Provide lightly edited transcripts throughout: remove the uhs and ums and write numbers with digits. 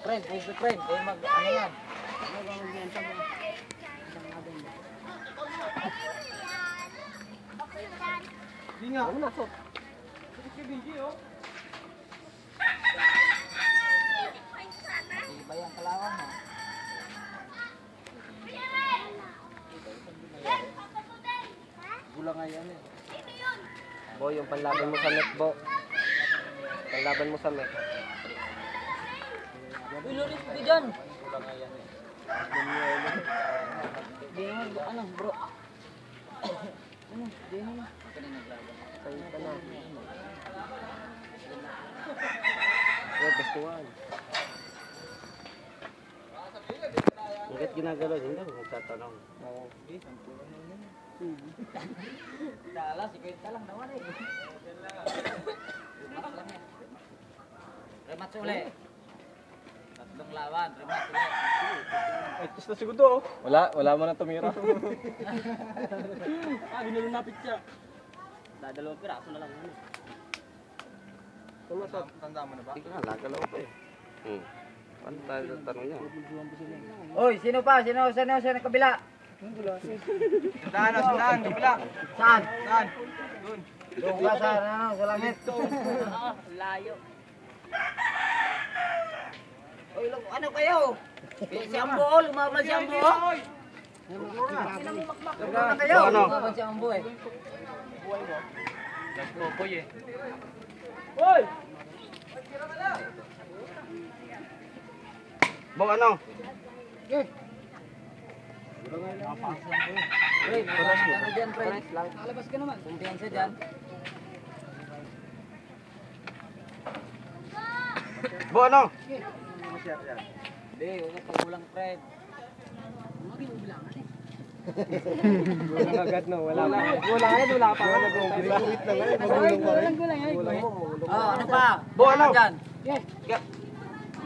Friend, who's the friend? Eh, ano yan? Hindi nga. Ano na, so? Iba yung kalawang mo. Gula nga yan eh. Bo, yung panlaban mo sa net, Bo. Panlaban mo sa net. Uy, lulit ko dyan. Gula nga yan eh. Di naman, ano, bro? Ano, di naman. Sa'yo ka na. Yeah, bestuan. Bakit ginagalaw? Hindi ako magtatanong. Oo, okay, sampu lang yun. Dala, si Kwenta lang naman eh. Rematch lang yan. Rematch ulit. Tatlong lawan, rematch ulit. Ay, na siguro. Wala mo na tumira. Ginulunapit siya. Dadalawang piraso na lang yun. Tanda mo na ba? Hindi ka nga, nagalaw pa eh. Ano tayo tanong niya? Oy, sino pa? Sino sa kabila? Saan, kabila. Saan? Saan? Doon ka sa langit. Layo. Oy, ano kayo? Siyang buo, lumaban siyang buo. Lumaban kayo. Lumaban siyang buo eh. Nagpopoy eh. Hoy! Bo, ano? Pre, ano dyan, pre? Nakalabas ka naman. Kumpiyansa dyan. Bo, ano? Hindi, huwag ka ulang, pre. Wala agad no, wala pa. Wala pa. Nag-uwit na ngayon, magulong pa rin. Ano pa? Bo, ano? Dyan.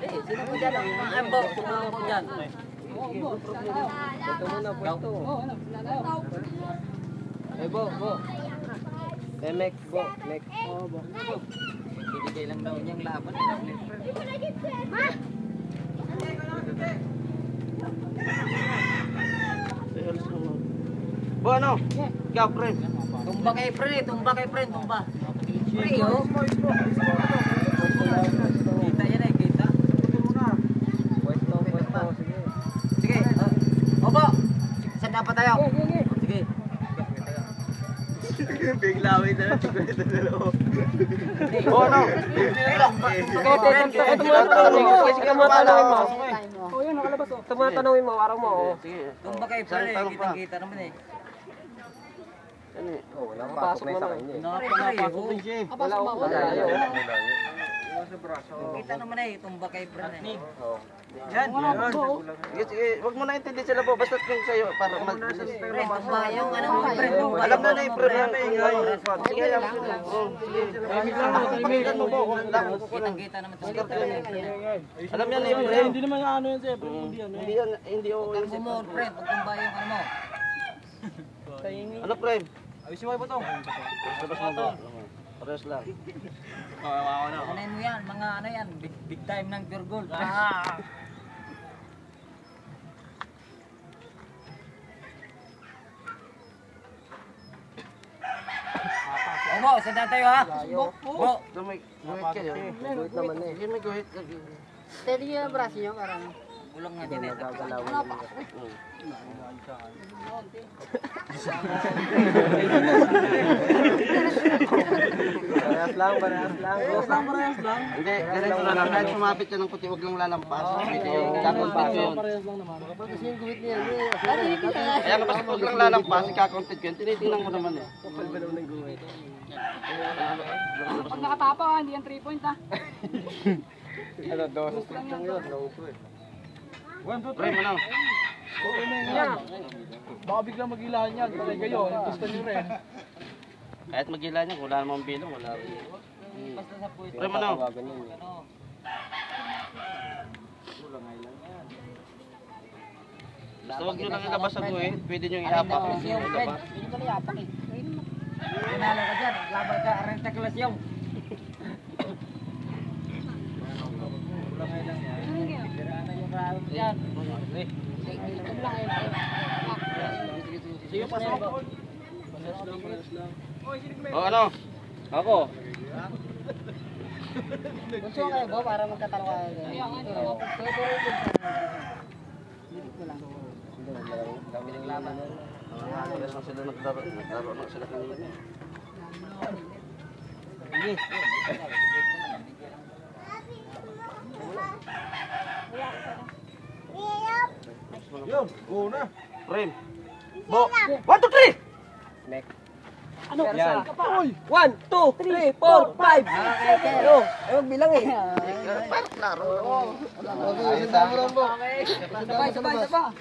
Sino po dyan? Ang bo, sino po dyan? Ito muna, pwesto. Eh, Bo. Mek, Bo. Mek. Binigay lang daw niyang laban. Bo, ano? Ikaw, friend. Tumba kay pre, tumba. Pre, oh. Kita yan eh, kita. Pwesto. Sige. Sige. Opo. Saan dapat tayo? Sige. Biglaway na lang, tigwento na lang. Bo, ano? Ito mga tanongin mo, araw mo. Sige. Tumba kay pre, kita naman eh. Wala pasok na sa kanya. Napapasok din siya. Wala ako. Sa braso. Kita naman eh, tumba kay pre. Yan. Sige, wag mo na intindi sila po. Basta kung sa'yo, para mag-bilis. Pre, tumba yung ano mo, pre. Alam na yung pre na ingay. Sige, alam ko na. Pakinggan mo po. Kitang-kita naman sa Alam niya na yung pre. Hindi naman ano yan sir, Hindi ako Huwag kang bumor, pre. Pag tumba yung ano mo. Ano pre? Ayusin mo ba ito? Labas mo ba? Pares lang. Kunin mo yan, mga ano yan, big time ng pure gold. Omo, saan na tayo ha? Bo. May guhit kayo. Guhit naman eh. Sige, may guhit. Steady yung braso nyo, karang. Ulang nga din eh. Wala pa. Parehas lang. Parehas lang. Hindi, ganito na lang. Kahit sumapit yan ng puti, huwag lang lalampas. Kakontent ko yun. Parehas lang naman. Kasi yung guhit niya, Kaya nga basta huwag lang lalampas, kakontent ko yun. Tinitingnan mo naman eh. pag nakatapa ka, hindi yan 3 point ha. Ano, dosis lang yun. Naupo eh. 1, 2, 3. Pre, manaw. Baka biglang mag-ilahan yan. Talay kayo, gusto nyo rin. Kahit magila niya, wala namang bilong, wala rin. Basta sa puwit. Pre, manaw. Ano? Basta huwag nyo lang ilabas sa guhit, pwede nyo iapak. Yung friend, hindi ko liyapak eh. Pinalo ka dyan, laban ka, arenta klasyon. yan. Ito lang yun. Sige, pasok. O ano? Ako. Gusto ko kayo, Bo, para magkatalo kayo. Bilik mo lang. Kami naglaban. Alas na sila naglaro na sila kanina. Yun, go na. Frame. Bo. 1, 2, 3. Ano? Yan. Uy! 1, 2, 3, 4, 5. Ano? Ay, magbilang eh. Klaro. Sabay, sabay, sabay.